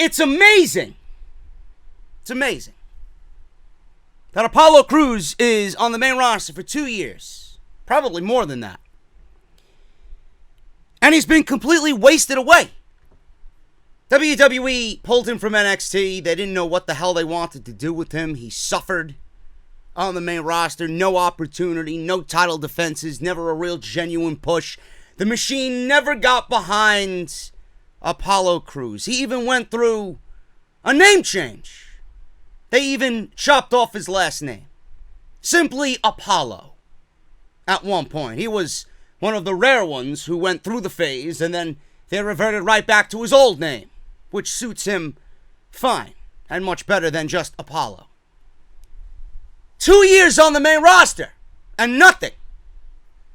It's amazing. It's amazing that Apollo Crews is on the main roster for 2 years. Probably more than that. And he's been completely wasted away. WWE pulled him from NXT. They didn't know what the hell they wanted to do with him. He suffered on the main roster. No opportunity, no title defenses, never a real genuine push. The machine never got behind Apollo Crews. He even went through a name change. They even chopped off his last name. Simply Apollo. At one point. He was one of the rare ones who went through the phase and then they reverted right back to his old name, which suits him fine and much better than just Apollo. 2 years on the main roster and nothing.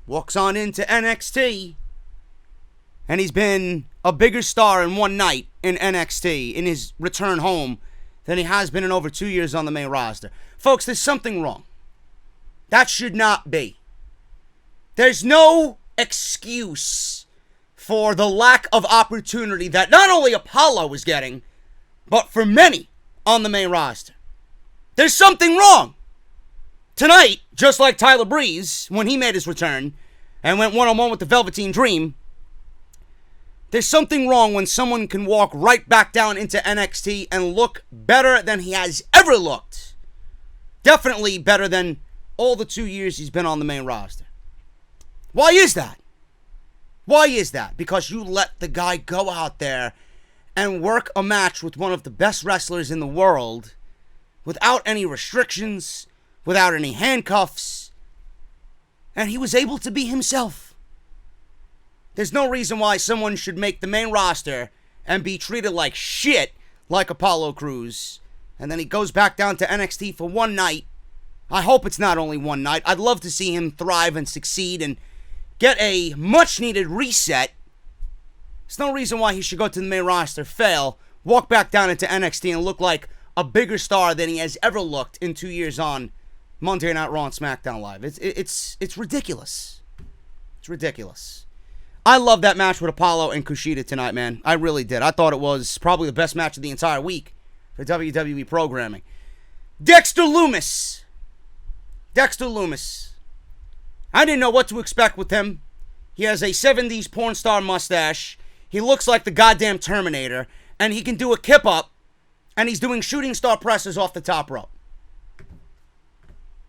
Walks on into NXT and he's been a bigger star in one night in NXT in his return home than he has been in over 2 years on the main roster. Folks, there's something wrong. That should not be. There's no excuse for the lack of opportunity that not only Apollo was getting, but for many on the main roster. There's something wrong. Tonight, just like Tyler Breeze, when he made his return and went one-on-one with the Velveteen Dream, there's something wrong when someone can walk right back down into NXT and look better than he has ever looked. Definitely better than all the 2 years he's been on the main roster. Why is that? Why is that? Because you let the guy go out there and work a match with one of the best wrestlers in the world without any restrictions, without any handcuffs, and he was able to be himself. There's no reason why someone should make the main roster and be treated like shit like Apollo Crews, and then he goes back down to NXT for one night. I hope it's not only one night. I'd love to see him thrive and succeed and get a much-needed reset. There's no reason why he should go to the main roster, fail, walk back down into NXT, and look like a bigger star than he has ever looked in 2 years on Monday Night Raw and SmackDown Live. It's ridiculous. It's ridiculous. I love that match with Apollo and Kushina tonight, man. I really did. I thought it was probably the best match of the entire week for WWE programming. Dexter Lumis. Dexter Lumis. I didn't know what to expect with him. He has a 70s porn star mustache. He looks like the goddamn Terminator. And he can do a kip-up. And he's doing shooting star presses off the top rope.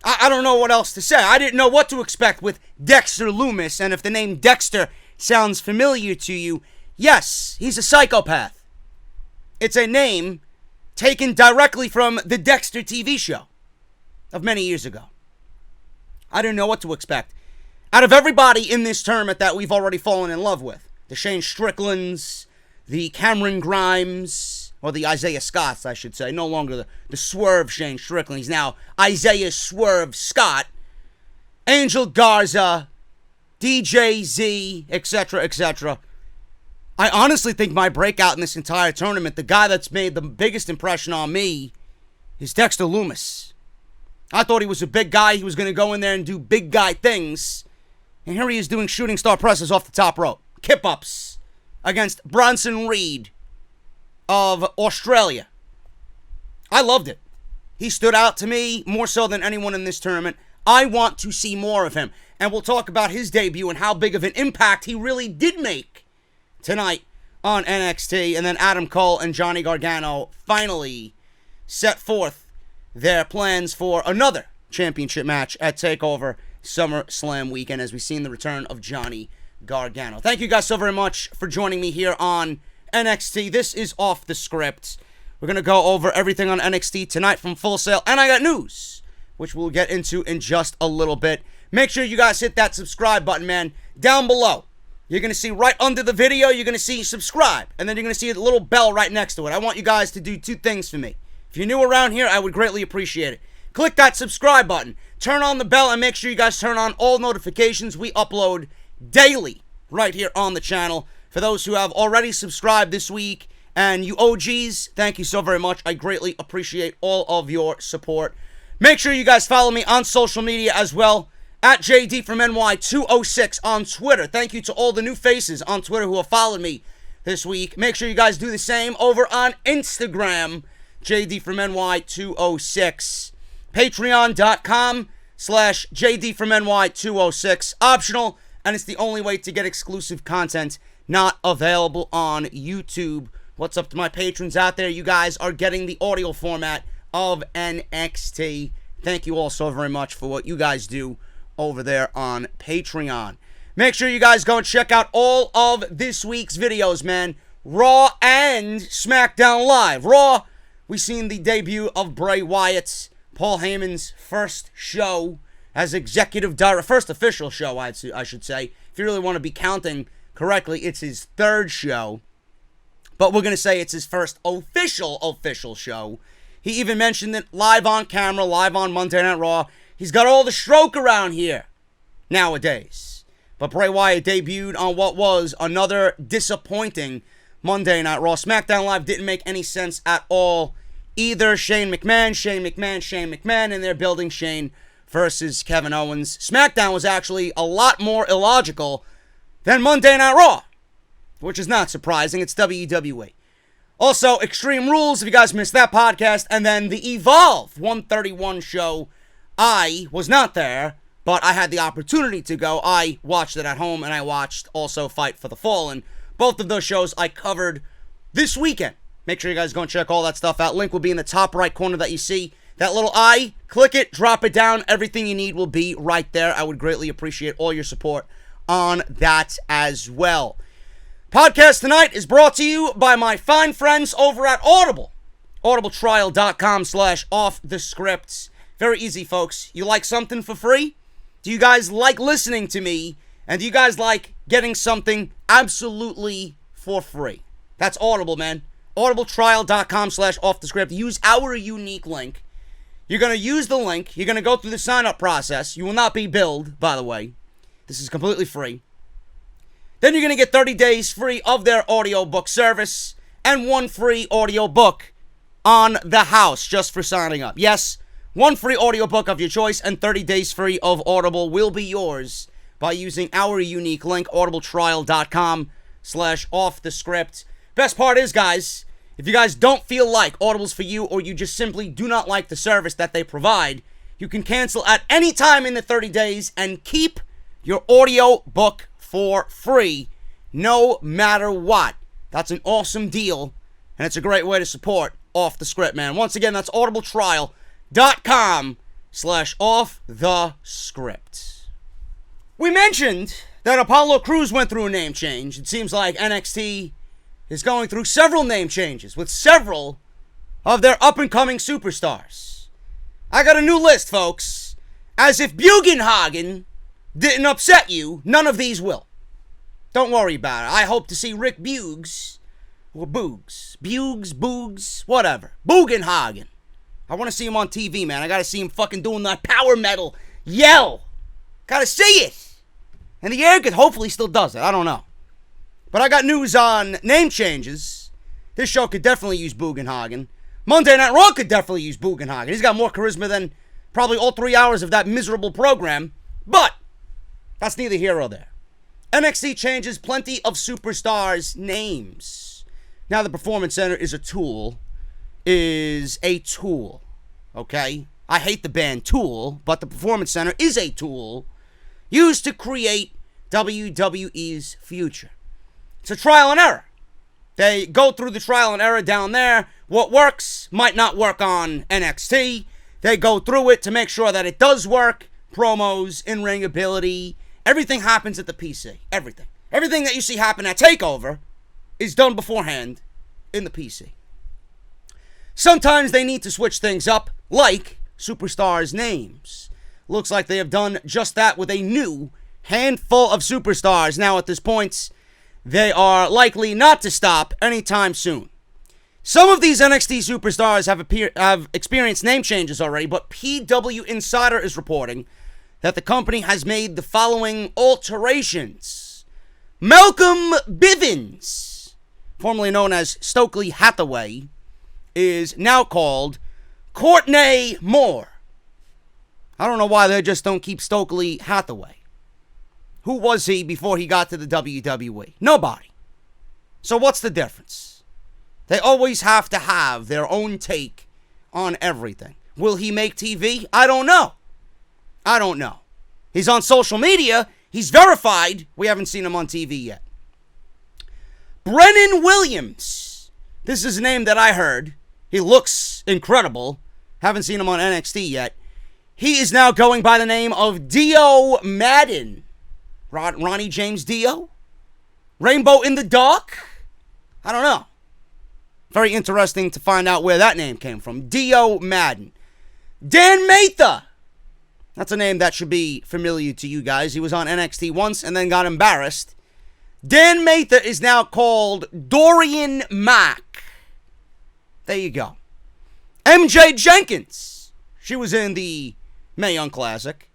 I don't know what else to say. I didn't know what to expect with Dexter Lumis. And if the name Dexter sounds familiar to you, yes, he's a psychopath. It's a name taken directly from the Dexter TV show of many years ago. I didn't know what to expect. Out of everybody in this tournament that we've already fallen in love with, the Shane Stricklands, the Cameron Grimes, or the Isaiah Scotts, I should say, no longer the Swerve Shane Strickland. He's now Isaiah Swerve Scott, Angel Garza, DJ Z, etc., etc. I honestly think my breakout in this entire tournament, the guy that's made the biggest impression on me, is Dexter Lumis. I thought he was a big guy. He was going to go in there and do big guy things. And here he is doing shooting star presses off the top rope. Kip-ups against Bronson Reed of Australia. I loved it. He stood out to me more so than anyone in this tournament. I want to see more of him. And we'll talk about his debut and how big of an impact he really did make tonight on NXT. And then Adam Cole and Johnny Gargano finally set forth their plans for another championship match at TakeOver SummerSlam weekend as we've seen the return of Johnny Gargano. Thank you guys so very much for joining me here on NXT. This is Off the Script. We're going to go over everything on NXT tonight from Full Sail, and I got news, which we'll get into in just a little bit. Make sure you guys hit that subscribe button, man, down below. You're going to see right under the video, you're going to see subscribe, and then you're going to see a little bell right next to it. I want you guys to do two things for me. If you're new around here, I would greatly appreciate it. Click that subscribe button. Turn on the bell and make sure you guys turn on all notifications. We upload daily right here on the channel. For those who have already subscribed this week and you OGs, thank you so very much. I greatly appreciate all of your support. Make sure you guys follow me on social media as well. At JD from NY206 on Twitter. Thank you to all the new faces on Twitter who have followed me this week. Make sure you guys do the same over on Instagram, JD from NY206. Patreon.com/JD from NY206. Optional, and it's the only way to get exclusive content not available on YouTube. What's up to my patrons out there? You guys are getting the audio format of NXT. Thank you all so very much for what you guys do over there on Patreon. Make sure you guys go and check out all of this week's videos, man. Raw and SmackDown Live. Raw, we seen the debut of Bray Wyatt, Paul Heyman's first show as executive director, first official show, I should say. If you really want to be counting correctly, it's his third show. But we're going to say it's his first official show. He even mentioned it live on camera, live on Monday Night Raw. He's got all the stroke around here nowadays. But Bray Wyatt debuted on what was another disappointing Monday Night Raw. SmackDown Live didn't make any sense at all. Either Shane McMahon, and they're building Shane versus Kevin Owens. SmackDown was actually a lot more illogical than Monday Night Raw, which is not surprising. It's WWE. Also, Extreme Rules, if you guys missed that podcast, and then the Evolve 131 show. I was not there, but I had the opportunity to go. I watched it at home, and I watched also Fight for the Fallen. Both of those shows I covered this weekend. Make sure you guys go and check all that stuff out. Link will be in the top right corner that you see. That little eye, click it, drop it down. Everything you need will be right there. I would greatly appreciate all your support on that as well. Podcast tonight is brought to you by my fine friends over at Audible. audibletrial.com/offthescripts. Very easy, folks. You like something for free? Do you guys like listening to me? And do you guys like getting something absolutely for free? That's Audible, man. audibletrial.com/offthescript. Use our unique link. You're going to use the link. You're going to go through the sign-up process. You will not be billed, by the way. This is completely free. Then you're going to get 30 days free of their audiobook service and one free audiobook on the house just for signing up. Yes, one free audiobook of your choice and 30 days free of Audible will be yours by using our unique link, audibletrial.com/offthescript. Best part is, guys, if you guys don't feel like Audible's for you or you just simply do not like the service that they provide, you can cancel at any time in the 30 days and keep your audio book for free no matter what. That's an awesome deal, and it's a great way to support Off the Script, man. Once again, that's audibletrial.com/offthescript. We mentioned that Apollo Crews went through a name change. It seems like NXT is going through several name changes with several of their up-and-coming superstars. I got a new list, folks. As if Bugenhagen didn't upset you, none of these will. Don't worry about it. I hope to see Rick Boogs, or Boogs, whatever. Bugenhagen. I want to see him on TV, man. I got to see him fucking doing that power metal yell. Got to see it. And the air could hopefully still does it. I don't know. But I got news on name changes. This show could definitely use Bugenhagen. Monday Night Raw could definitely use Bugenhagen. He's got more charisma than probably all 3 hours of that miserable program. But that's neither here nor there. NXT changes plenty of superstars' names. Now the Performance Center is a tool. Okay? I hate the band Tool, but the Performance Center is a tool used to create WWE's future. It's a trial and error. They go through the trial and error down there. What works might not work on NXT. They go through it to make sure that it does work. Promos, in-ring ability, everything happens at the PC. Everything. Everything that you see happen at TakeOver is done beforehand in the PC. Sometimes they need to switch things up, like superstars' names. Looks like they have done just that with a new handful of superstars. Now at this point, they are likely not to stop anytime soon. Some of these NXT superstars have experienced name changes already, but PW Insider is reporting that the company has made the following alterations. Malcolm Bivens, formerly known as Stokely Hathaway, is now called Courtney Moore. I don't know why they just don't keep Stokely Hathaway. Who was he before he got to the WWE? Nobody. So what's the difference? They always have to have their own take on everything. Will he make TV? I don't know. He's on social media. He's verified. We haven't seen him on TV yet. Brennan Williams. This is a name that I heard. He looks incredible. Haven't seen him on NXT yet. He is now going by the name of Dio Madden. Ronnie James Dio? Rainbow in the Dark? I don't know. Very interesting to find out where that name came from. Dio Madden. Dan Matha. That's a name that should be familiar to you guys. He was on NXT once and then got embarrassed. Dan Matha is now called Dorian Mack. There you go. MJ Jenkins. She was in the Mae Young Classic.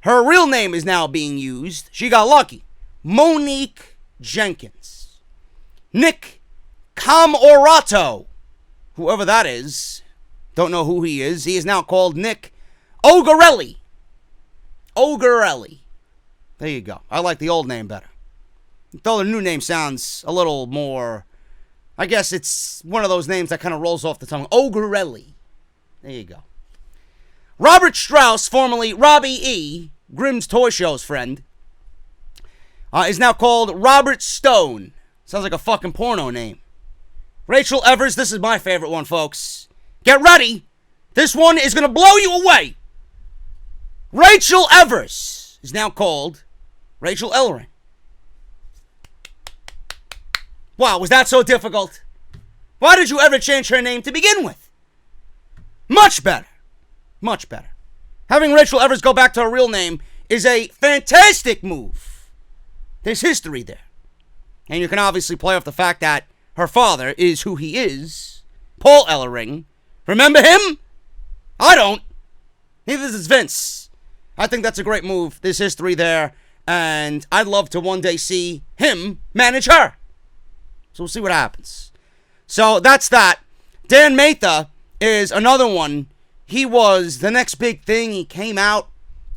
Her real name is now being used. She got lucky. Monique Jenkins. Nick Camorato. Whoever that is. Don't know who he is. He is now called Nick Ogarelli. Ogarelli. There you go. I like the old name better. Though the new name sounds a little more... I guess it's one of those names that kind of rolls off the tongue. Ogarelli. There you go. Robert Strauss, formerly Robbie E., Grimm's Toy Show's friend, is now called Robert Stone. Sounds like a fucking porno name. Rachel Evers, this is my favorite one, folks. Get ready. This one is going to blow you away. Rachel Evers is now called Rachel Ellering. Wow, was that so difficult? Why did you ever change her name to begin with? Much better. Much better. Having Rachel Evers go back to her real name is a fantastic move. There's history there. And you can obviously play off the fact that her father is who he is. Paul Ellering. Remember him? I don't. Neither does Vince. I think that's a great move. There's history there. And I'd love to one day see him manage her. So we'll see what happens. So that's that. Dan Matha is another one. He was the next big thing. He came out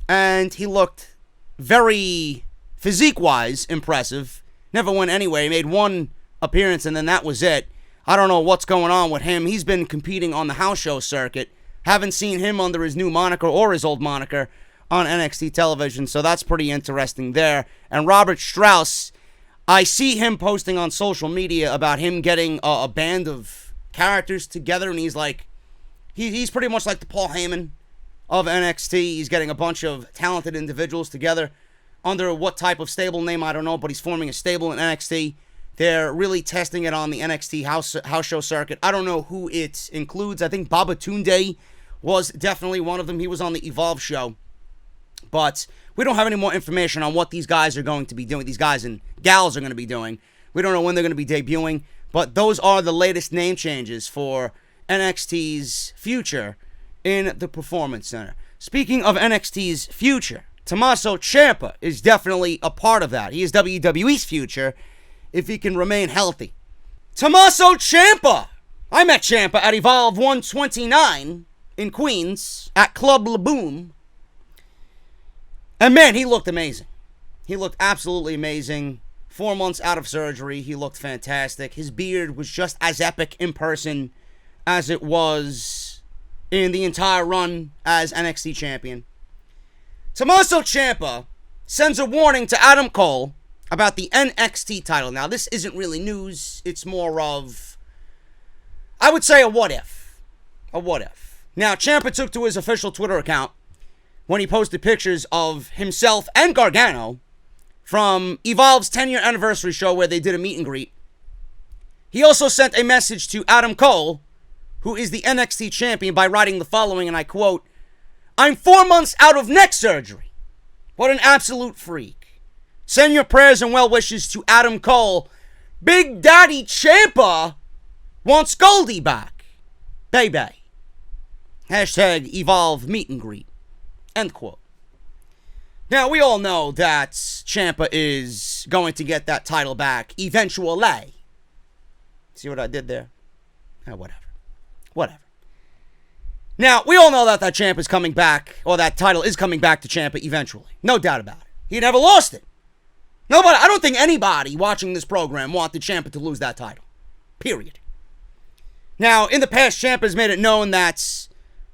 and he looked very physique-wise impressive. Never went anywhere. He made one appearance and then that was it. I don't know what's going on with him. He's been competing on the house show circuit. Haven't seen him under his new moniker or his old moniker on NXT television. So that's pretty interesting there. And Robert Strauss, I see him posting on social media about him getting a band of characters together, and he's like, he's pretty much like the Paul Heyman of NXT. He's getting a bunch of talented individuals together under what type of stable name, I don't know, but he's forming a stable in NXT. They're really testing it on the NXT house show circuit. I don't know who it includes. I think Babatunde was definitely one of them. He was on the Evolve show. But we don't have any more information on what these guys are going to be doing. These guys and gals are going to be doing. We don't know when they're going to be debuting. But those are the latest name changes for NXT's future in the Performance Center. Speaking of NXT's future, Tommaso Ciampa is definitely a part of that. He is WWE's future if he can remain healthy. Tommaso Ciampa! I met Ciampa at Evolve 129 in Queens at Club Laboom. And man, he looked amazing. He looked absolutely amazing. 4 months out of surgery, he looked fantastic. His beard was just as epic in person as it was in the entire run as NXT champion. Tommaso Ciampa sends a warning to Adam Cole about the NXT title. Now, this isn't really news. It's more of, I would say, a what if. A what if. Now, Ciampa took to his official Twitter account when he posted pictures of himself and Gargano from Evolve's 10-year anniversary show where they did a meet and greet. He also sent a message to Adam Cole, who is the NXT champion, by writing the following, and I quote, "I'm 4 months out of neck surgery. What an absolute freak. Send your prayers and well wishes to Adam Cole. Big Daddy Ciampa wants Goldie back. Baby. Hashtag Evolve meet and greet." End quote. Now, we all know that Ciampa is going to get that title back eventually. See what I did there? Whatever. Now, we all know that Ciampa's coming back, or that title is coming back to Ciampa eventually. No doubt about it. He never lost it. Nobody, I don't think anybody watching this program wanted Champa to lose that title. Period. Now, in the past, Champa has made it known that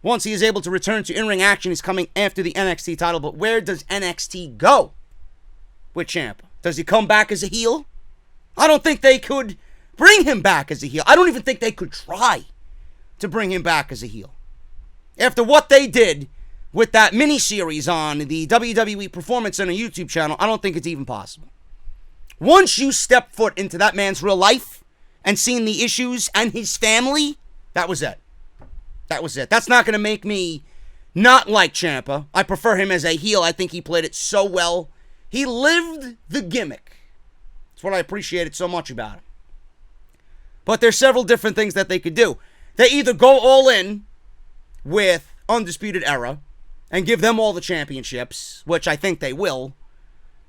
once he is able to return to in-ring action, he's coming after the NXT title. But where does NXT go with Champa? Does he come back as a heel? I don't think they could bring him back as a heel. I don't even think they could try to bring him back as a heel. After what they did with that mini-series on the WWE Performance Center YouTube channel, I don't think it's even possible. Once you step foot into that man's real life and seen the issues and his family, that was it. That was it. That's not going to make me not like Champa. I prefer him as a heel. I think he played it so well. He lived the gimmick. That's what I appreciated so much about him. But there's several different things that they could do. They either go all in with Undisputed Era and give them all the championships, which I think they will,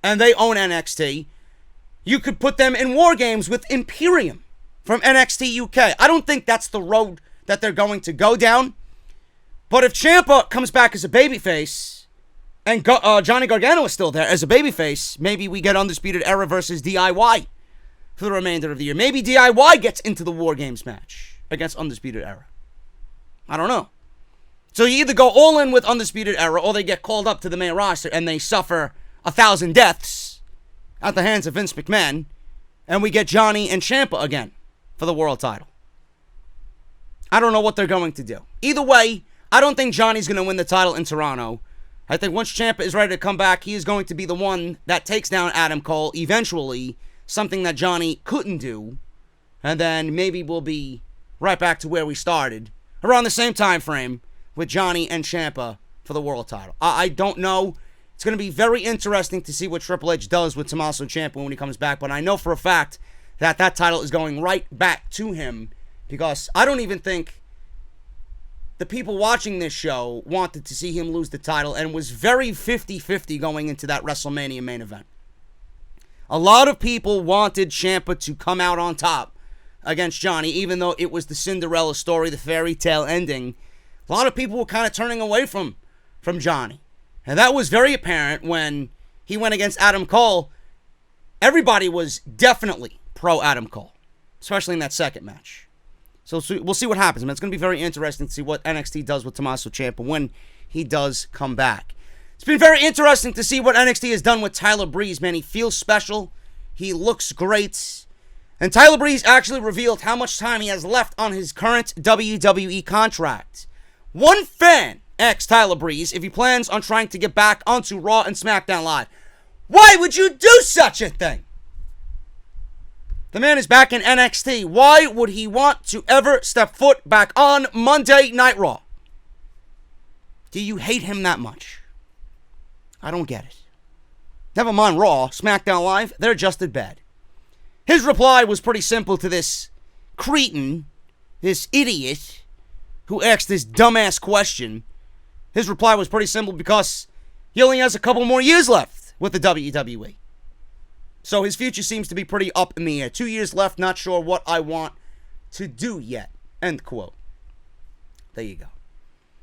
and they own NXT. You could put them in War Games with Imperium from NXT UK. I don't think that's the road that they're going to go down. But if Champa comes back as a babyface and Johnny Gargano is still there as a babyface, maybe we get Undisputed Era versus DIY for the remainder of the year. Maybe DIY gets into the War Games match against Undisputed Era. I don't know. So you either go all in with Undisputed Era or they get called up to the main roster and they suffer 1,000 deaths at the hands of Vince McMahon, and we get Johnny and Champa again for the world title. I don't know what they're going to do. Either way, I don't think Johnny's going to win the title in Toronto. I think once Champa is ready to come back, he is going to be the one that takes down Adam Cole eventually, something that Johnny couldn't do, and then maybe we'll be right back to where we started, around the same time frame, with Johnny and Champa for the world title. I don't know. It's going to be very interesting to see what Triple H does with Tommaso Ciampa when he comes back, but I know for a fact that that title is going right back to him, because I don't even think the people watching this show wanted to see him lose the title and was very 50-50 going into that WrestleMania main event. A lot of people wanted Ciampa to come out on top against Johnny, even though it was the Cinderella story, the fairy tale ending. A lot of people were kind of turning away from Johnny. And that was very apparent when he went against Adam Cole. Everybody was definitely pro Adam Cole, especially in that second match. So we'll see what happens, man. It's going to be very interesting to see what NXT does with Tommaso Ciampa when he does come back. It's been very interesting to see what NXT has done with Tyler Breeze, man. He feels special. He looks great. And Tyler Breeze actually revealed how much time he has left on his current WWE contract. One fan asked Tyler Breeze if he plans on trying to get back onto Raw and SmackDown Live. Why would you do such a thing? The man is back in NXT. Why would he want to ever step foot back on Monday Night Raw? Do you hate him that much? I don't get it. Never mind Raw, SmackDown Live, they're just as bad. His reply was pretty simple to this cretin, this idiot, who asked this dumbass question. His reply was pretty simple because he only has a couple more years left with the WWE. So his future seems to be pretty up in the air. 2 years left, not sure what I want to do yet. End quote. There you go.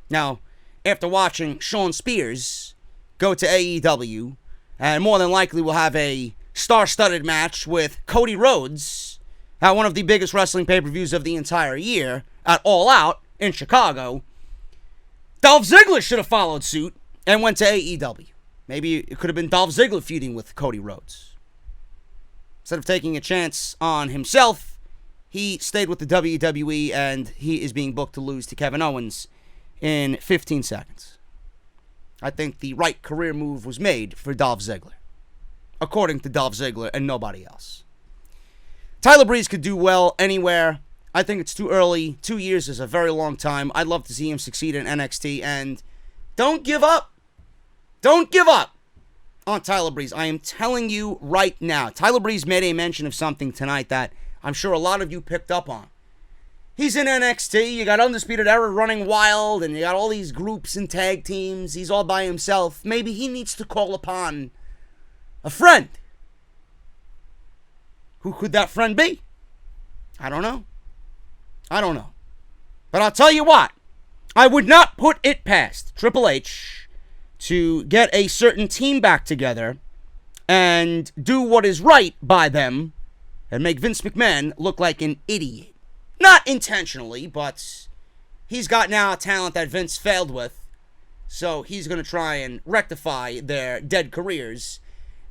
Now, after watching Shawn Spears go to AEW, and more than likely we'll have a star-studded match with Cody Rhodes at one of the biggest wrestling pay-per-views of the entire year, at All Out in Chicago, Dolph Ziggler should have followed suit and went to AEW. Maybe it could have been Dolph Ziggler feuding with Cody Rhodes. Instead of taking a chance on himself, he stayed with the WWE, and he is being booked to lose to Kevin Owens in 15 seconds. I think the right career move was made for Dolph Ziggler, according to Dolph Ziggler and nobody else. Tyler Breeze could do well anywhere. I think it's too early. 2 years is a very long time. I'd love to see him succeed in NXT, and don't give up. Don't give up on Tyler Breeze. I am telling you right now. Tyler Breeze made a mention of something tonight that I'm sure a lot of you picked up on. He's in NXT. You got Undisputed Era running wild, and you got all these groups and tag teams. He's all by himself. Maybe he needs to call upon a friend. Who could that friend be? I don't know. But I'll tell you what. I would not put it past Triple H to get a certain team back together and do what is right by them and make Vince McMahon look like an idiot. Not intentionally, but he's got now a talent that Vince failed with, so he's going to try and rectify their dead careers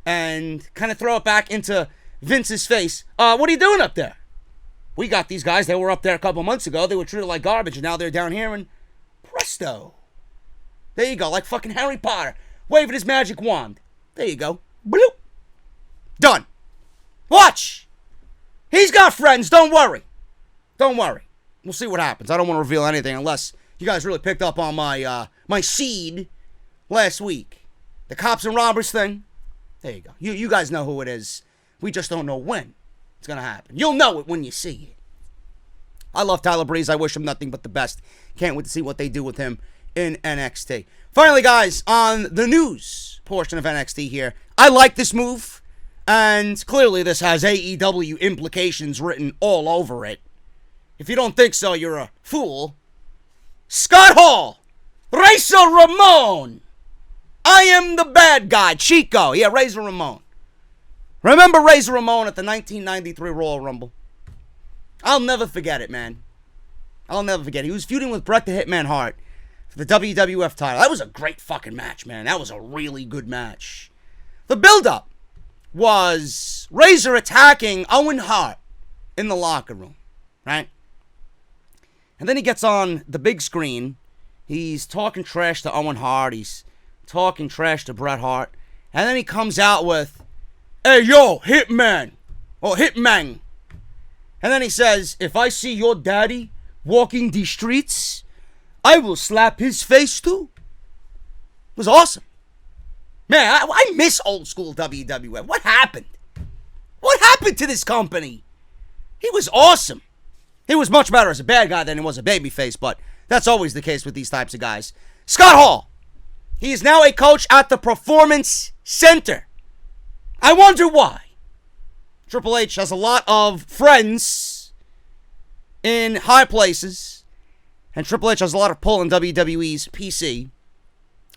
and kind of throw it back into Vince's face. What are you doing up there? We got these guys. They were up there a couple months ago. They were treated like garbage, and now they're down here, and presto. There you go, like fucking Harry Potter, waving his magic wand. There you go. Bloop. Done. Watch. He's got friends. Don't worry. Don't worry. We'll see what happens. I don't want to reveal anything unless you guys really picked up on my my seed last week. The cops and robbers thing. There you go. You guys know who it is. We just don't know when it's going to happen. You'll know it when you see it. I love Tyler Breeze. I wish him nothing but the best. Can't wait to see what they do with him in NXT. Finally, guys, on the news portion of NXT here, I like this move, and clearly this has AEW implications written all over it. If you don't think so, you're a fool. Scott Hall, Razor Ramon. I am the bad guy, Chico. Yeah, Razor Ramon. Remember Razor Ramon at the 1993 Royal Rumble? I'll never forget it, man. I'll never forget it. He was feuding with Bret the Hitman Hart for the WWF title. That was a great fucking match, man. That was a really good match. The build-up was Razor attacking Owen Hart in the locker room, right? And then he gets on the big screen. He's talking trash to Owen Hart. He's talking trash to Bret Hart. And then he comes out with, "Hey, yo, Hitman." Or Hitman. And then he says, "If I see your daddy walking the streets, I will slap his face too." It was awesome. Man, I miss old school WWF. What happened? What happened to this company? He was awesome. He was much better as a bad guy than he was a babyface, but that's always the case with these types of guys. Scott Hall. He is now a coach at the Performance Center. I wonder why. Triple H has a lot of friends in high places, and Triple H has a lot of pull in WWE's PC,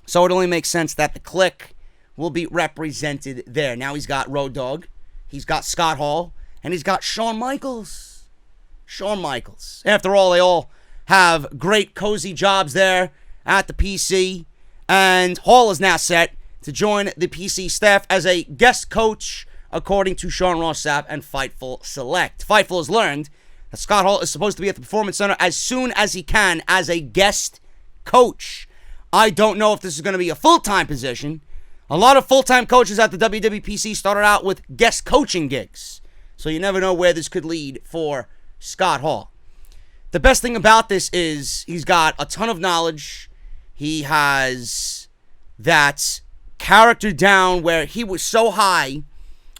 so it only makes sense that the Clique will be represented there. Now he's got Road Dogg, he's got Scott Hall, and he's got Shawn Michaels. Shawn Michaels. After all, they all have great cozy jobs there at the PC, and Hall is now set to join the PC staff as a guest coach, according to Sean Ross Sapp and Fightful Select. Fightful has learned that Scott Hall is supposed to be at the Performance Center as soon as he can as a guest coach. I don't know if this is going to be a full-time position. A lot of full-time coaches at the WWPC started out with guest coaching gigs, so you never know where this could lead for Scott Hall. The best thing about this is he's got a ton of knowledge. He has that character down where he was so high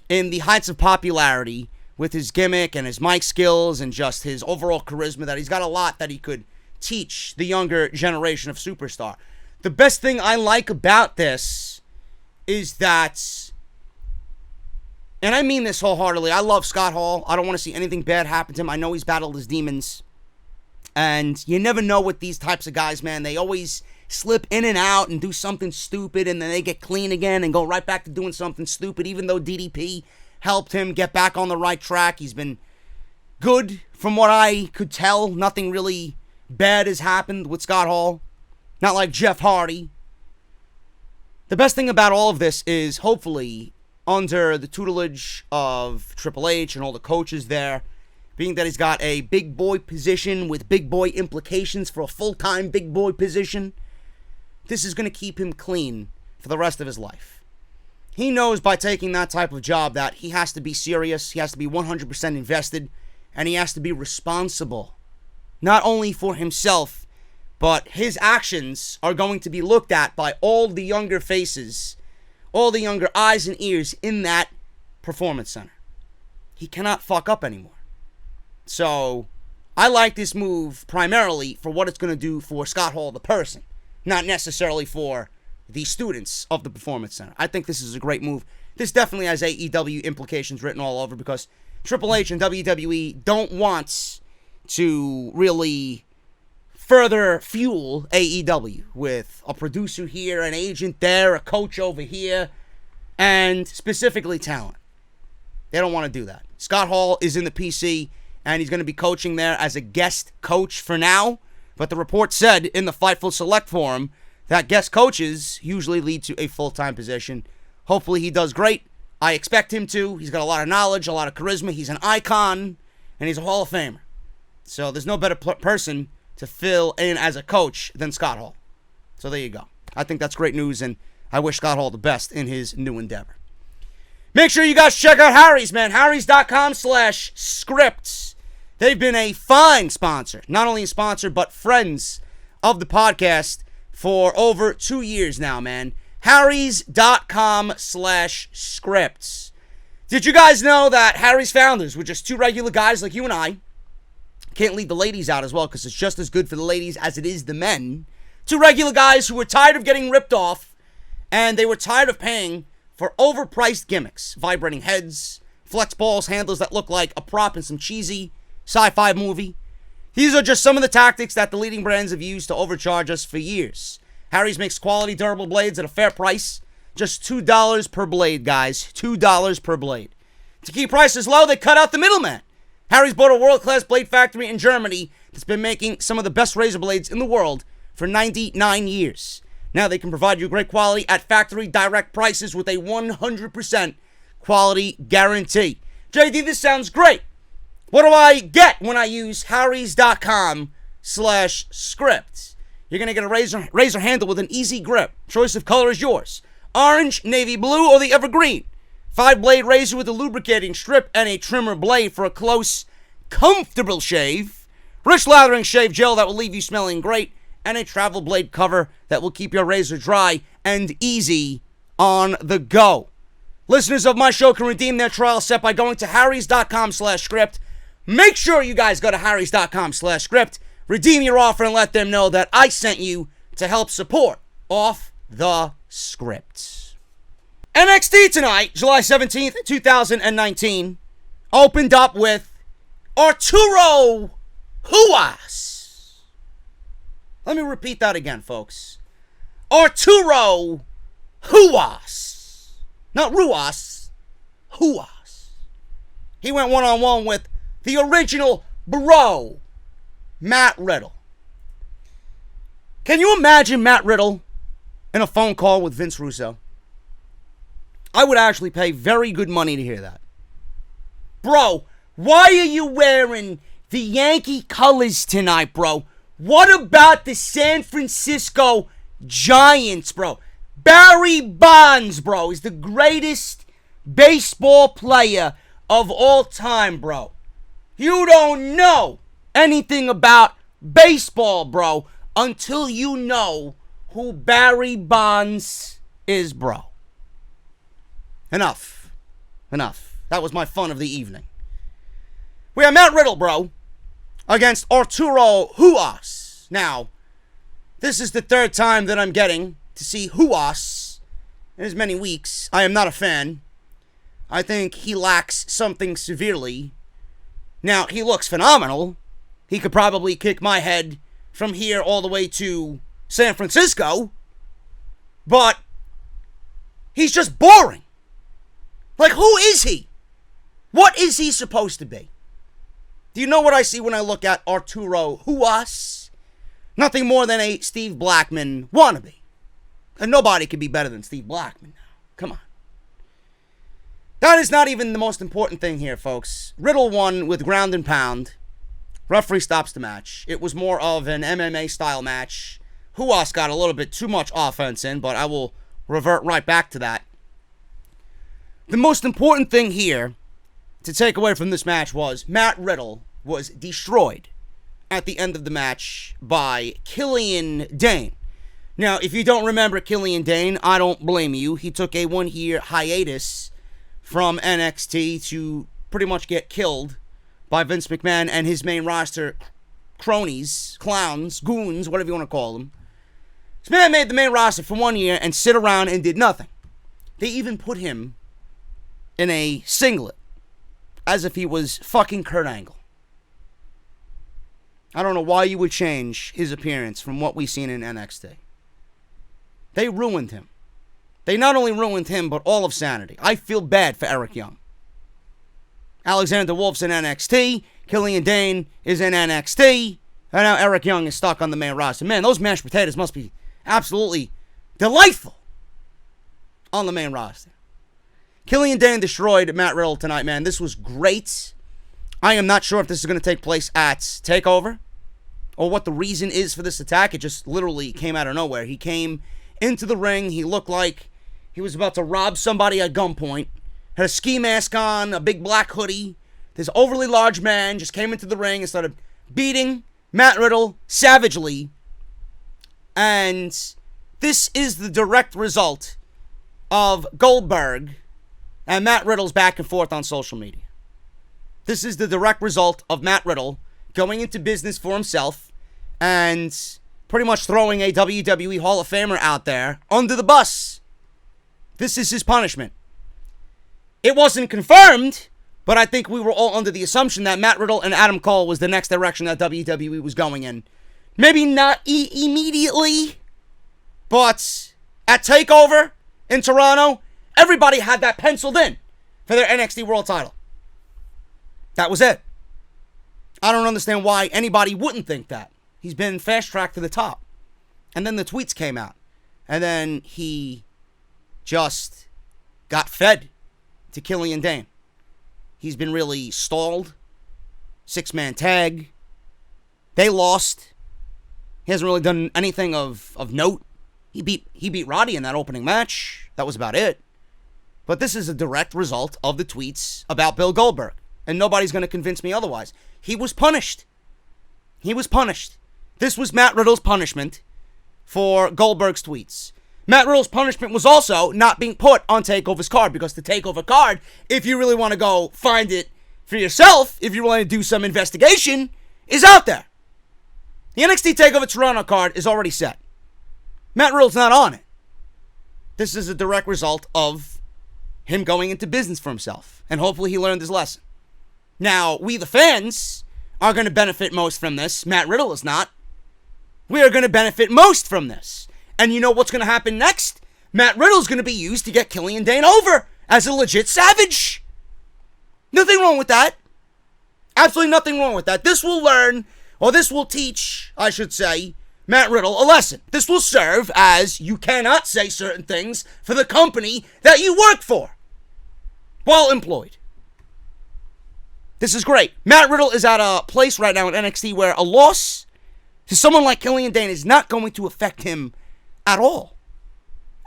in the heights of popularity with his gimmick and his mic skills and just his overall charisma that he's got a lot that he could teach the younger generation of superstar. The best thing I like about this is that, and I mean this wholeheartedly, I love Scott Hall. I don't want to see anything bad happen to him. I know he's battled his demons. And you never know with these types of guys, man. They always slip in and out and do something stupid, and then they get clean again and go right back to doing something stupid, even though DDP helped him get back on the right track. He's been good from what I could tell. Nothing really bad has happened with Scott Hall. Not like Jeff Hardy. The best thing about all of this is hopefully under the tutelage of Triple H and all the coaches there, being that he's got a big boy position with big boy implications for a full-time big boy position, this is going to keep him clean for the rest of his life. He knows by taking that type of job that he has to be serious, he has to be 100% invested, and he has to be responsible. Not only for himself, but his actions are going to be looked at by all the younger faces, all the younger eyes and ears in that Performance Center. He cannot fuck up anymore. So, I like this move primarily for what it's going to do for Scott Hall, the person, not necessarily for the students of the Performance Center. I think this is a great move. This definitely has AEW implications written all over because Triple H and WWE don't want to really further fuel AEW with a producer here, an agent there, a coach over here. and specifically talent. They don't want to do that. Scott Hall is in the PC, and he's going to be coaching there as a guest coach for now. But the report said in the Fightful Select forum that guest coaches usually lead to a full-time position. Hopefully he does great. I expect him to. He's got a lot of knowledge, a lot of charisma. He's an icon, and he's a Hall of Famer. So there's no better person to fill in as a coach than Scott Hall. So there you go. I think that's great news, and I wish Scott Hall the best in his new endeavor. Make sure you guys check out Harry's, man. Harrys.com/scripts. They've been a fine sponsor. Not only a sponsor, but friends of the podcast for over 2 years now, man. Harrys.com/scripts. Did you guys know that Harry's founders were just two regular guys like you and I? Can't leave the ladies out as well because it's just as good for the ladies as it is the men. Two regular guys who were tired of getting ripped off, and they were tired of paying for overpriced gimmicks. Vibrating heads, flex balls, handles that look like a prop in some cheesy sci-fi movie. These are just some of the tactics that the leading brands have used to overcharge us for years. Harry's makes quality, durable blades at a fair price. Just $2 per blade, guys. $2 per blade. To keep prices low, they cut out the middleman. Harry's bought a world-class blade factory in Germany that's been making some of the best razor blades in the world for 99 years. Now they can provide you great quality at factory direct prices with a 100% quality guarantee. JD, this sounds great. What do I get when I use Harrys.com/scripts? You're going to get a razor handle with an easy grip. Choice of color is yours. Orange, navy blue, or the evergreen. 5-blade razor with a lubricating strip and a trimmer blade for a close, comfortable shave. Rich lathering shave gel that will leave you smelling great. And a travel blade cover that will keep your razor dry and easy on the go. Listeners of my show can redeem their trial set by going to Harrys.com/script. Make sure you guys go to Harrys.com/script. Redeem your offer and let them know that I sent you to help support Off the Script. NXT tonight, July 17th, 2019, opened up with Arturo Ruas. Let me repeat that again, folks. Arturo Ruas. Not Ruas. Ruas. He went one-on-one with the original bro, Matt Riddle. Can you imagine Matt Riddle in a phone call with Vince Russo? I would actually pay very good money to hear that. Bro, why are you wearing the Yankee colors tonight, bro? What about the San Francisco Giants, bro? Barry Bonds, bro, is the greatest baseball player of all time, bro. You don't know anything about baseball, bro, until you know who Barry Bonds is, bro. Enough. That was my fun of the evening. We have Matt Riddle, bro, against Arturo Ruas. Now, this is the third time that I'm getting to see Ruas in as many weeks. I am not a fan. I think he lacks something severely. Now, he looks phenomenal. He could probably kick my head from here all the way to San Francisco. But he's just boring. Like, who is he? What is he supposed to be? Do you know what I see when I look at Arturo Ruas? Nothing more than a Steve Blackman wannabe. And nobody can be better than Steve Blackman now. Come on. That is not even the most important thing here, folks. Riddle won with ground and pound. Referee stops the match. It was more of an MMA-style match. Ruas got a little bit too much offense in, but I will revert right back to that. The most important thing here to take away from this match was Matt Riddle was destroyed at the end of the match by Killian Dain. Now, if you don't remember Killian Dain, I don't blame you. He took a 1-year hiatus from NXT to pretty much get killed by Vince McMahon and his main roster cronies, clowns, goons, whatever you want to call them. This man made the main roster for 1 year and sit around and did nothing. They even put him in a singlet as if he was fucking Kurt Angle. I don't know why you would change his appearance from what we've seen in NXT. They ruined him. They not only ruined him, but all of Sanity. I feel bad for Eric Young. Alexander Wolf's in NXT. Killian Dain is in NXT. And now Eric Young is stuck on the main roster. Man, those mashed potatoes must be absolutely delightful on the main roster. Killian Dain destroyed Matt Riddle tonight, man. This was great. I am not sure if this is going to take place at TakeOver or what the reason is for this attack. It just literally came out of nowhere. He came into the ring. He looked like he was about to rob somebody at gunpoint. Had a ski mask on, a big black hoodie. This overly large man just came into the ring and started beating Matt Riddle savagely. And this is the direct result of Goldberg and Matt Riddle's back and forth on social media. This is the direct result of Matt Riddle going into business for himself and pretty much throwing a WWE Hall of Famer out there under the bus. This is his punishment. It wasn't confirmed, but I think we were all under the assumption that Matt Riddle and Adam Cole was the next direction that WWE was going in. Maybe not immediately, but at TakeOver in Toronto, everybody had that penciled in for their NXT World title. That was it. I don't understand why anybody wouldn't think that. He's been fast-tracked to the top. And then the tweets came out. And then he just got fed to Killian Dain. He's been really stalled. 6-man tag. They lost. He hasn't really done anything of note. He beat Roddy in that opening match. That was about it. But this is a direct result of the tweets about Bill Goldberg. And nobody's going to convince me otherwise. He was punished. He was punished. This was Matt Riddle's punishment for Goldberg's tweets. Matt Riddle's punishment was also not being put on TakeOver's card, because the TakeOver card, if you really want to go find it for yourself, if you want to do some investigation, is out there. The NXT TakeOver Toronto card is already set. Matt Riddle's not on it. This is a direct result of him going into business for himself, and hopefully he learned his lesson. Now, we the fans are going to benefit most from this. Matt Riddle is not. We are going to benefit most from this. And you know what's going to happen next? Matt Riddle's going to be used to get Killian Dain over as a legit savage. Nothing wrong with that. Absolutely nothing wrong with that. This will teach, I should say, Matt Riddle a lesson. This will serve as you cannot say certain things for the company that you work for while employed. This is great. Matt Riddle is at a place right now in NXT where a loss to someone like Killian Dain is not going to affect him at all.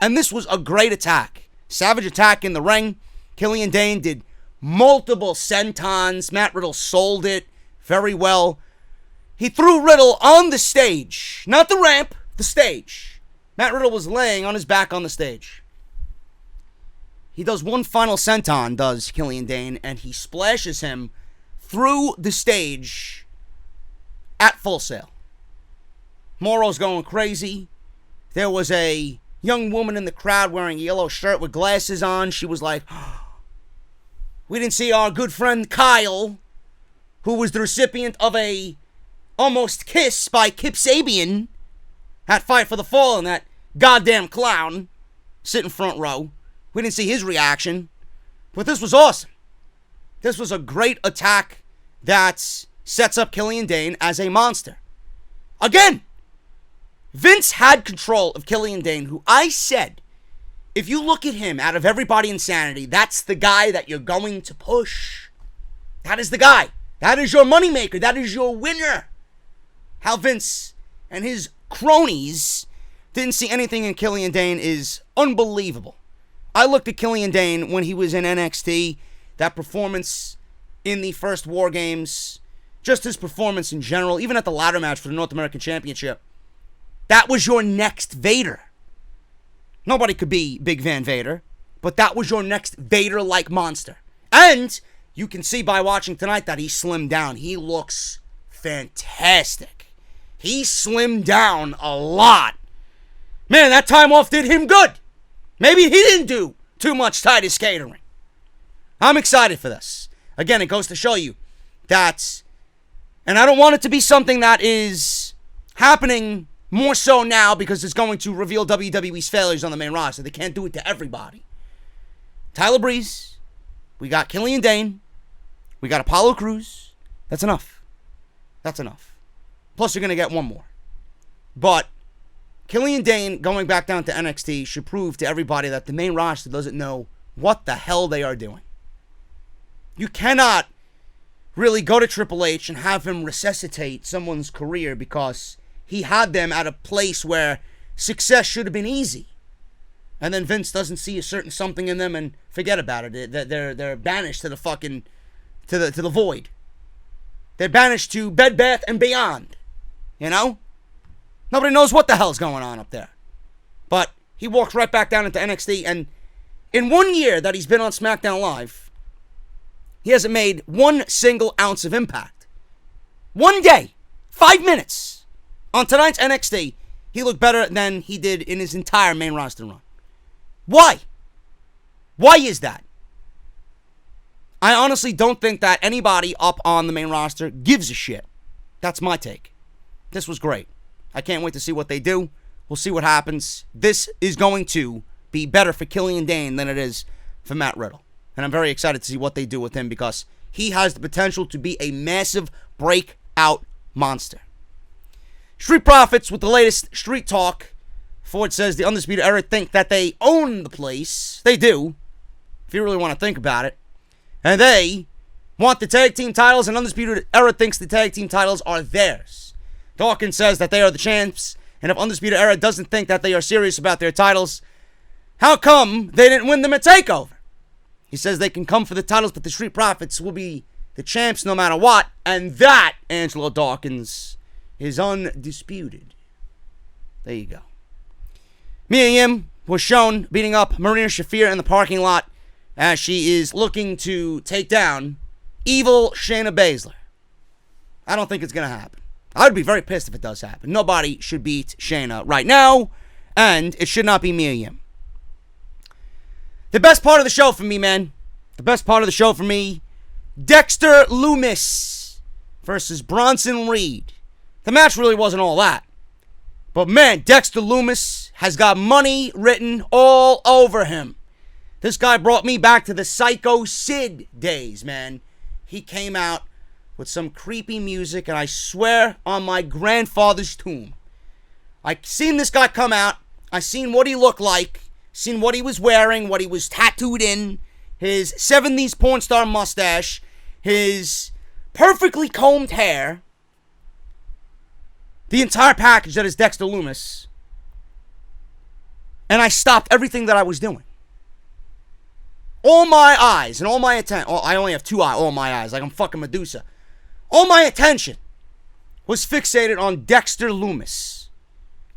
And this was a great attack. Savage attack in the ring. Killian Dain did multiple sentons. Matt Riddle sold it very well. He threw Riddle on the stage. Not the ramp, the stage. Matt Riddle was laying on his back on the stage. He does one final senton, does Killian Dain, and he splashes him through the stage at Full Sail. Morrow's going crazy. There was a young woman in the crowd wearing a yellow shirt with glasses on. She was like, we didn't see our good friend Kyle, who was the recipient of a almost kiss by Kip Sabian at Fight for the Fallen, that goddamn clown, sitting front row. We didn't see his reaction. But this was awesome. This was a great attack that sets up Killian Dain as a monster. Again, Vince had control of Killian Dain, who I said, if you look at him out of everybody in Sanity, that's the guy that you're going to push. That is the guy. That is your moneymaker. That is your winner. How Vince and his cronies didn't see anything in Killian Dain is unbelievable. I looked at Killian Dain when he was in NXT, that performance in the first War Games, just his performance in general, even at the ladder match for the North American Championship. That was your next Vader. Nobody could be Big Van Vader, but that was your next Vader-like monster. And you can see by watching tonight that he slimmed down. He looks fantastic. He slimmed down a lot. Man, that time off did him good. Maybe he didn't do too much Titus catering. I'm excited for this. Again, it goes to show you that, and I don't want it to be something that is happening More so now because it's going to reveal WWE's failures on the main roster. They can't do it to everybody. Tyler Breeze. We got Killian Dain. We got Apollo Cruz. That's enough. That's enough. Plus, you're going to get one more. But Killian Dain going back down to NXT should prove to everybody that the main roster doesn't know what the hell they are doing. You cannot really go to Triple H and have him resuscitate someone's career because he had them at a place where success should have been easy. And then Vince doesn't see a certain something in them and forget about it. They're banished to the fucking, to the void. They're banished to Bed Bath and Beyond. You know? Nobody knows what the hell's going on up there. But he walks right back down into NXT, and in 1 year that he's been on SmackDown Live, he hasn't made one single ounce of impact. 1 day, 5 minutes, on tonight's NXT, he looked better than he did in his entire main roster run. Why? Why is that? I honestly don't think that anybody up on the main roster gives a shit. That's my take. This was great. I can't wait to see what they do. We'll see what happens. This is going to be better for Killian Dain than it is for Matt Riddle. And I'm very excited to see what they do with him because he has the potential to be a massive breakout monster. Street Profits with the latest Street Talk. Ford says the Undisputed Era think that they own the place. They do, if you really want to think about it. And they want the tag team titles, and Undisputed Era thinks the tag team titles are theirs. Dawkins says that they are the champs, and if Undisputed Era doesn't think that they are serious about their titles, how come they didn't win them at TakeOver? He says they can come for the titles, but the Street Profits will be the champs no matter what, and that, Angelo Dawkins, is undisputed. There you go. Mia Yim was shown beating up Marina Shafir in the parking lot as she is looking to take down evil Shayna Baszler. I don't think it's going to happen. I would be very pissed if it does happen. Nobody should beat Shayna right now, and it should not be Mia Yim. The best part of the show for me, man. The best part of the show for me, Dexter Lumis versus Bronson Reed. The match really wasn't all that. But man, Dexter Lumis has got money written all over him. This guy brought me back to the Psycho Sid days, man. He came out with some creepy music, and I swear on my grandfather's tomb, I seen this guy come out. I seen what he looked like, seen what he was wearing, what he was tattooed in, his 70s porn star mustache, his perfectly combed hair, the entire package that is Dexter Lumis. And I stopped everything that I was doing. All my eyes and all my attention, I only have two eyes, all my eyes, like I'm fucking Medusa. All my attention was fixated on Dexter Lumis.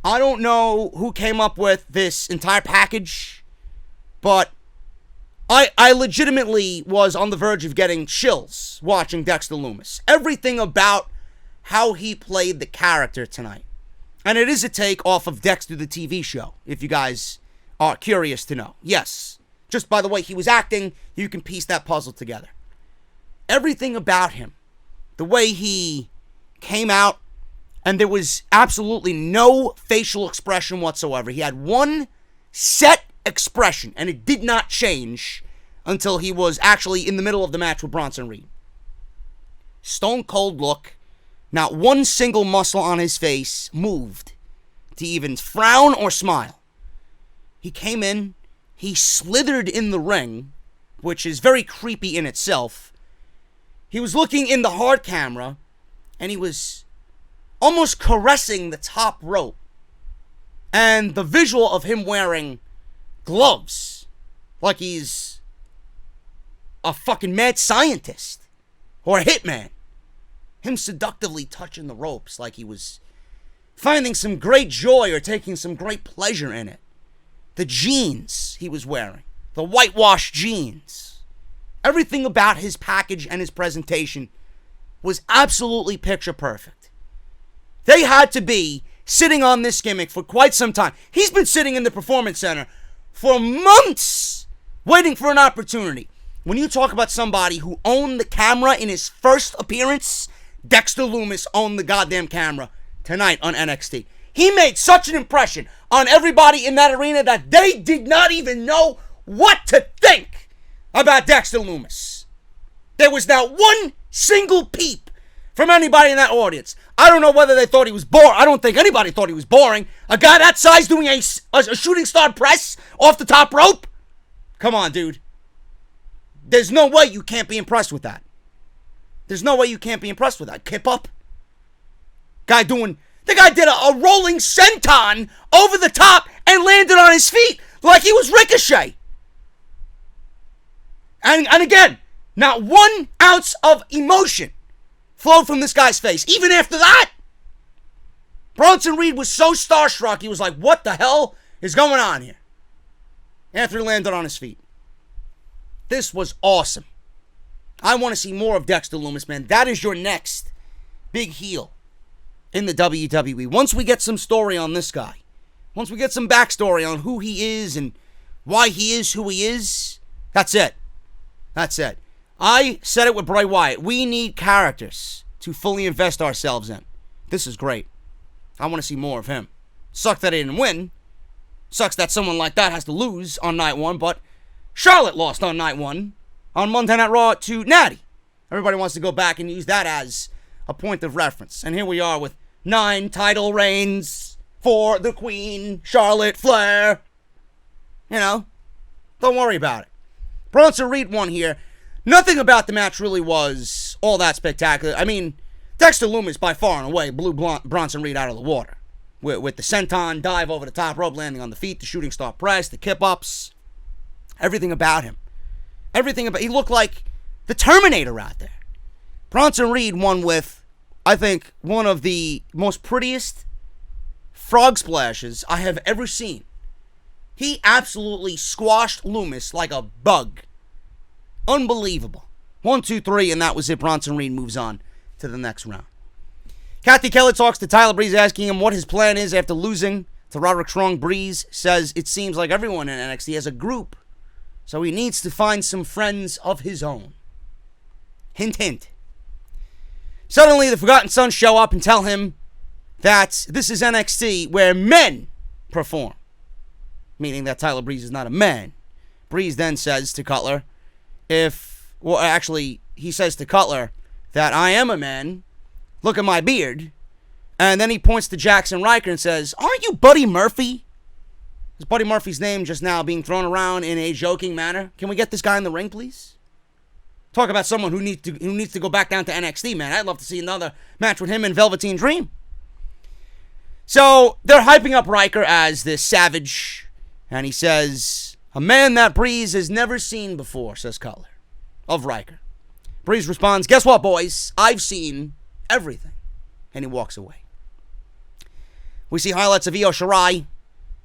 I don't know who came up with this entire package, but I legitimately was on the verge of getting chills watching Dexter Lumis. Everything about how he played the character tonight. And it is a take off of Dexter the TV show, if you guys are curious to know. Yes, just by the way he was acting, you can piece that puzzle together. Everything about him, the way he came out, and there was absolutely no facial expression whatsoever. He had one set expression, and it did not change until he was actually in the middle of the match with Bronson Reed. Stone cold look. Not one single muscle on his face moved to even frown or smile. He came in, he slithered in the ring, which is very creepy in itself. He was looking in the hard camera, and he was almost caressing the top rope. And the visual of him wearing gloves, like he's a fucking mad scientist or a hitman. Him seductively touching the ropes like he was finding some great joy or taking some great pleasure in it. The jeans he was wearing, the whitewashed jeans. Everything about his package and his presentation was absolutely picture perfect. They had to be sitting on this gimmick for quite some time. He's been sitting in the Performance Center for months waiting for an opportunity. When you talk about somebody who owned the camera in his first appearance, Dexter Lumis owned the goddamn camera tonight on NXT. He made such an impression on everybody in that arena that they did not even know what to think about Dexter Lumis. There was not one single peep from anybody in that audience. I don't know whether they thought he was boring. I don't think anybody thought he was boring. A guy that size doing a shooting star press off the top rope? Come on, dude. There's no way you can't be impressed with that. There's no way you can't be impressed with that. Kip up. The guy did a rolling senton over the top and landed on his feet like he was Ricochet. And again, not 1 ounce of emotion flowed from this guy's face. Even after that, Bronson Reed was so starstruck, he was like, what the hell is going on here? After he landed on his feet. This was awesome. I want to see more of Dexter Lumis, man. That is your next big heel in the WWE. Once we get some story on this guy, once we get some backstory on who he is and why he is who he is, that's it. That's it. I said it with Bray Wyatt. We need characters to fully invest ourselves in. This is great. I want to see more of him. Sucks that he didn't win. Sucks that someone like that has to lose on night one, but Charlotte lost on night one on Monday Night Raw to Natty. Everybody wants to go back and use that as a point of reference. And here we are with 9 title reigns for the Queen, Charlotte Flair. You know, don't worry about it. Bronson Reed won here. Nothing about the match really was all that spectacular. I mean, Dexter Lumis by far and away blew Bronson Reed out of the water. With the senton, dive over the top rope, landing on the feet, the shooting star press, the kip-ups. Everything about him. He looked like the Terminator out there. Bronson Reed won with, I think, one of the most prettiest frog splashes I have ever seen. He absolutely squashed Loomis like a bug. Unbelievable. 1, 2, 3, and that was it. Bronson Reed moves on to the next round. Cathy Kellett talks to Tyler Breeze, asking him what his plan is after losing to Roderick Strong. Breeze says it seems like everyone in NXT has a group, so he needs to find some friends of his own. Hint, hint. Suddenly, the Forgotten Sons show up and tell him that this is NXT where men perform, meaning that Tyler Breeze is not a man. Breeze then says to Cutler, he says to Cutler that I am a man. Look at my beard. And then he points to Jackson Riker and says, aren't you Buddy Murphy? Is Buddy Murphy's name just now being thrown around in a joking manner? Can we get this guy in the ring, please? Talk about someone who needs to go back down to NXT, man. I'd love to see another match with him and Velveteen Dream. So they're hyping up Riker as this savage. And he says, a man that Breeze has never seen before, says Cutler, of Riker. Breeze responds, guess what, boys? I've seen everything. And he walks away. We see highlights of Io Shirai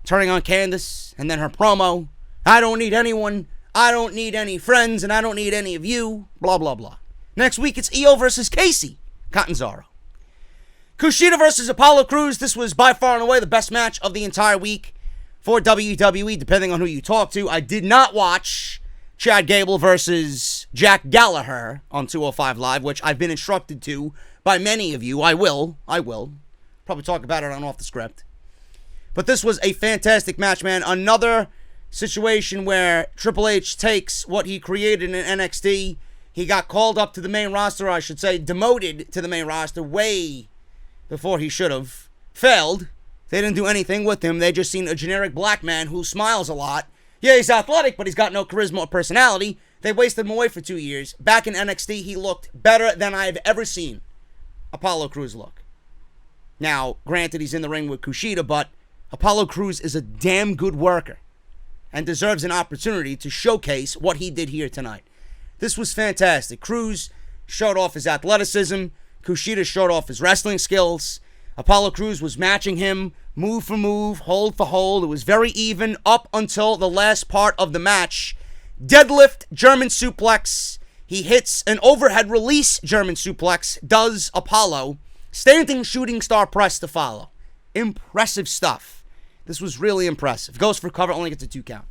turning on Candice, and then her promo. I don't need anyone, I don't need any friends, and I don't need any of you. Blah, blah, blah. Next week, it's Io versus Kacy. Catanzaro. Kushina versus Apollo Crews. This was by far and away the best match of the entire week for WWE, depending on who you talk to. I did not watch Chad Gable versus Jack Gallagher on 205 Live, which I've been instructed to by many of you. I will. Probably talk about it on Off the Script. But this was a fantastic match, man. Another situation where Triple H takes what he created in NXT. He got called up to the main roster, I should say, demoted to the main roster way before he should have. Failed. They didn't do anything with him. They just seen a generic black man who smiles a lot. Yeah, he's athletic, but he's got no charisma or personality. They wasted him away for 2 years. Back in NXT, he looked better than I've ever seen Apollo Crews look. Now, granted, he's in the ring with Kushina, but Apollo Crews is a damn good worker and deserves an opportunity to showcase what he did here tonight. This was fantastic. Crews showed off his athleticism. Kushina showed off his wrestling skills. Apollo Crews was matching him move for move, hold for hold. It was very even up until the last part of the match. Deadlift, German suplex. He hits an overhead release German suplex, does Apollo. Standing shooting star press to follow. Impressive stuff. This was really impressive. Goes for cover, only gets a 2 count.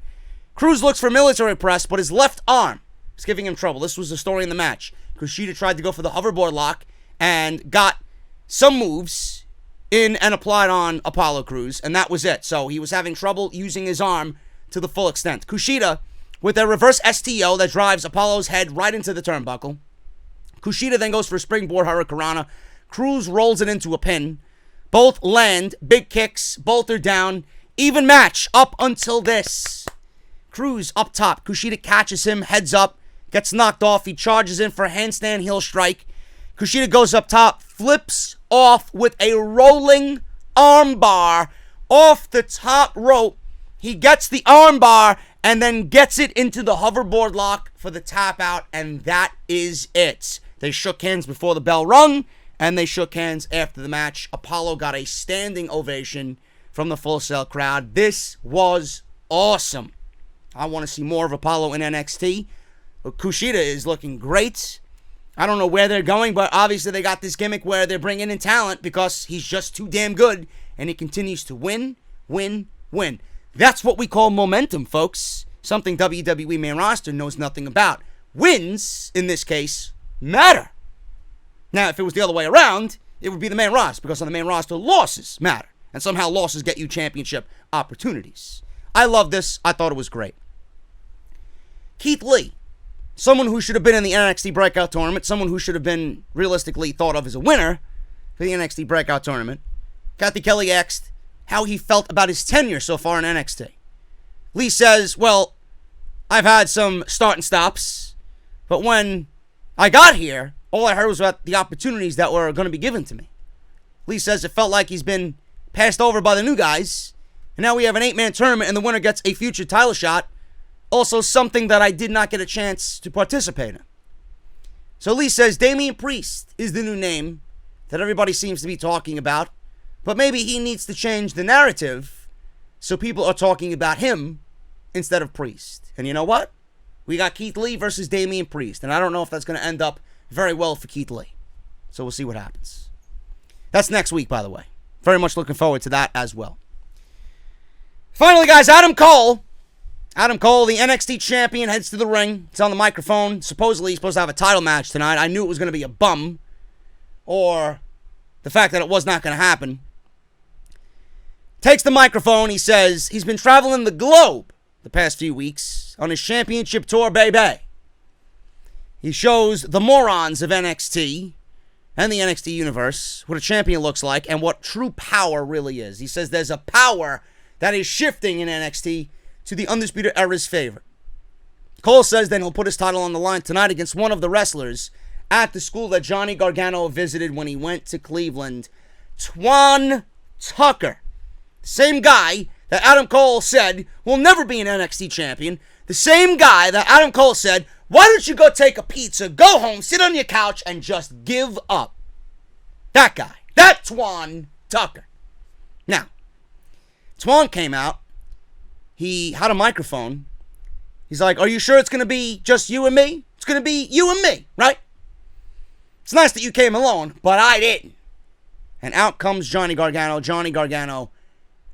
Crews looks for military press, but his left arm is giving him trouble. This was the story in the match. Kushina tried to go for the hoverboard lock and got some moves. in and applied on Apollo Crews, and that was it. So he was having trouble using his arm to the full extent. Kushina with a reverse STO that drives Apollo's head right into the turnbuckle. Kushina then goes for a springboard hurricanrana. Cruz rolls it into a pin. Both land, big kicks, both are down. Even match up until this. Cruz up top. Kushina catches him, heads up, gets knocked off. He charges in for a handstand heel strike. Kushina goes up top, flips off with a rolling armbar off the top rope. He gets the armbar and then gets it into the hoverboard lock for the tap out, and that is it. They shook hands before the bell rung, and they shook hands after the match. Apollo got a standing ovation from the Full Sail crowd. This was awesome. I want to see more of Apollo in NXT. Kushina is looking great. I don't know where they're going, but obviously they got this gimmick where they're bringing in talent because he's just too damn good, and he continues to win, win, win. That's what we call momentum, folks. Something WWE main roster knows nothing about. Wins, in this case, matter. Now, if it was the other way around, it would be the main roster, because on the main roster, losses matter. And somehow losses get you championship opportunities. I love this. I thought it was great. Keith Lee, someone who should have been in the NXT Breakout Tournament, someone who should have been realistically thought of as a winner for the NXT Breakout Tournament. Cathy Kelly asked how he felt about his tenure so far in NXT. Lee says, well, I've had some start and stops, but when I got here, all I heard was about the opportunities that were going to be given to me. Lee says it felt like he's been passed over by the new guys, and now we have an 8-man tournament and the winner gets a future title shot. Also something that I did not get a chance to participate in. So Lee says Damien Priest is the new name that everybody seems to be talking about, but maybe he needs to change the narrative so people are talking about him instead of Priest. And you know what? We got Keith Lee versus Damien Priest, and I don't know if that's going to end up very well for Keith Lee. So we'll see what happens. That's next week, by the way. Very much looking forward to that as well. Finally, guys, Adam Cole, the NXT champion, heads to the ring. It's on the microphone. Supposedly he's supposed to have a title match tonight. I knew it was going to be a bum, or the fact that it was not going to happen. Takes the microphone. He says he's been traveling the globe the past few weeks on his championship tour, baby. He shows the morons of NXT and the NXT universe what a champion looks like and what true power really is. He says there's a power that is shifting in NXT to the Undisputed Era's favor. Cole says then he'll put his title on the line tonight against one of the wrestlers at the school that Johnny Gargano visited when he went to Cleveland. Twan Tucker. Same guy that Adam Cole said will never be an NXT champion. The same guy that Adam Cole said, why don't you go take a pizza, go home, sit on your couch, and just give up? That guy. That Twan Tucker. Now, Twan came out. He had a microphone. He's like, are you sure it's going to be just you and me? It's going to be you and me, right? It's nice that you came alone, but I didn't. And out comes Johnny Gargano. Johnny Gargano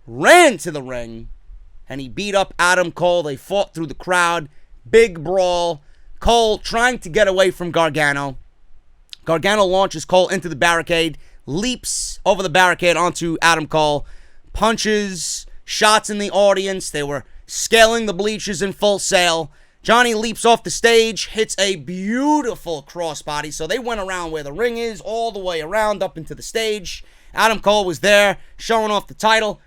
ran to the ring, and he beat up Adam Cole. They fought through the crowd. Big brawl. Cole trying to get away from Gargano. Gargano launches Cole into the barricade, leaps over the barricade onto Adam Cole, punches, shots in the audience. They were scaling the bleachers in Full Sail. Johnny leaps off the stage, hits a beautiful crossbody. So they went around where the ring is, all the way around up into the stage. Adam Cole was there, showing off the title.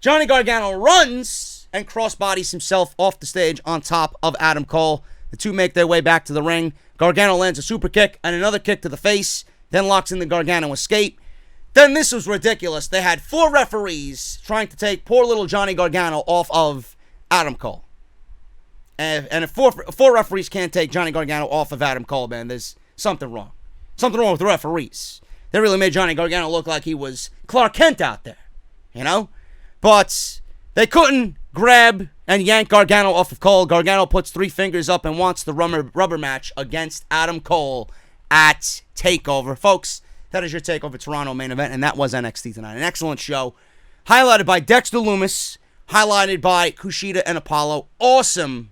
Johnny Gargano runs and crossbodies himself off the stage on top of Adam Cole. The two make their way back to the ring. Gargano lands a super kick and another kick to the face, then locks in the Gargano escape. Then this was ridiculous. They had 4 referees trying to take poor little Johnny Gargano off of Adam Cole. And if four referees can't take Johnny Gargano off of Adam Cole, man, there's something wrong. Something wrong with the referees. They really made Johnny Gargano look like he was Clark Kent out there, you know? But they couldn't grab and yank Gargano off of Cole. Gargano puts 3 fingers up and wants the rubber match against Adam Cole at TakeOver. Folks, that is your TakeOver Toronto main event, and that was NXT tonight. An excellent show, highlighted by Dexter Lumis, highlighted by Kushina and Apollo. Awesome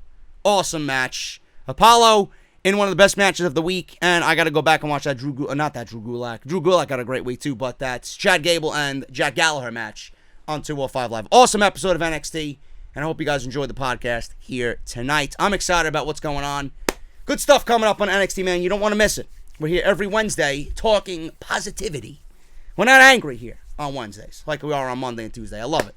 match. Apollo in one of the best matches of the week, and I got to go back and watch that Drew Gulak. Drew Gulak got a great week too, but that's Chad Gable and Jack Gallagher match on 205 Live. Awesome episode of NXT, and I hope you guys enjoyed the podcast here tonight. I'm excited about what's going on. Good stuff coming up on NXT, man. You don't want to miss it. We're here every Wednesday talking positivity. We're not angry here on Wednesdays like we are on Monday and Tuesday. I love it.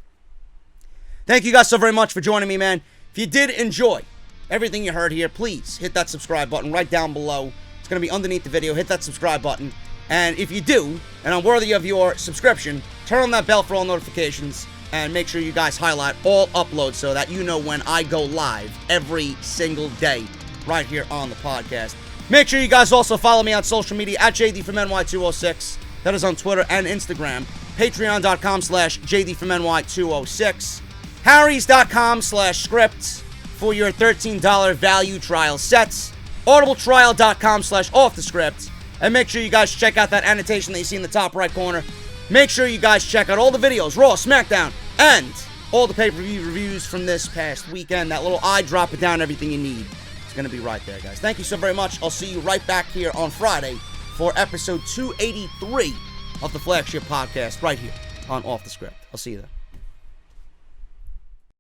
Thank you guys so very much for joining me, man. If you did enjoy everything you heard here, please hit that subscribe button right down below. It's going to be underneath the video. Hit that subscribe button. And if you do, and I'm worthy of your subscription, turn on that bell for all notifications and make sure you guys highlight all uploads so that you know when I go live every single day right here on the podcast. Make sure you guys also follow me on social media at JD from NY206. That is on Twitter and Instagram. Patreon.com/JD from NY206. Harrys.com/scripts for your $13 value trial sets. Audibletrial.com/offthescript. And make sure you guys check out that annotation that you see in the top right corner. Make sure you guys check out all the videos, Raw, SmackDown, and all the pay-per-view reviews from this past weekend. That little eye drop it down, everything you need. It's going to be right there, guys. Thank you so very much. I'll see you right back here on Friday for episode 283 of the flagship podcast right here on Off the Script. I'll see you then.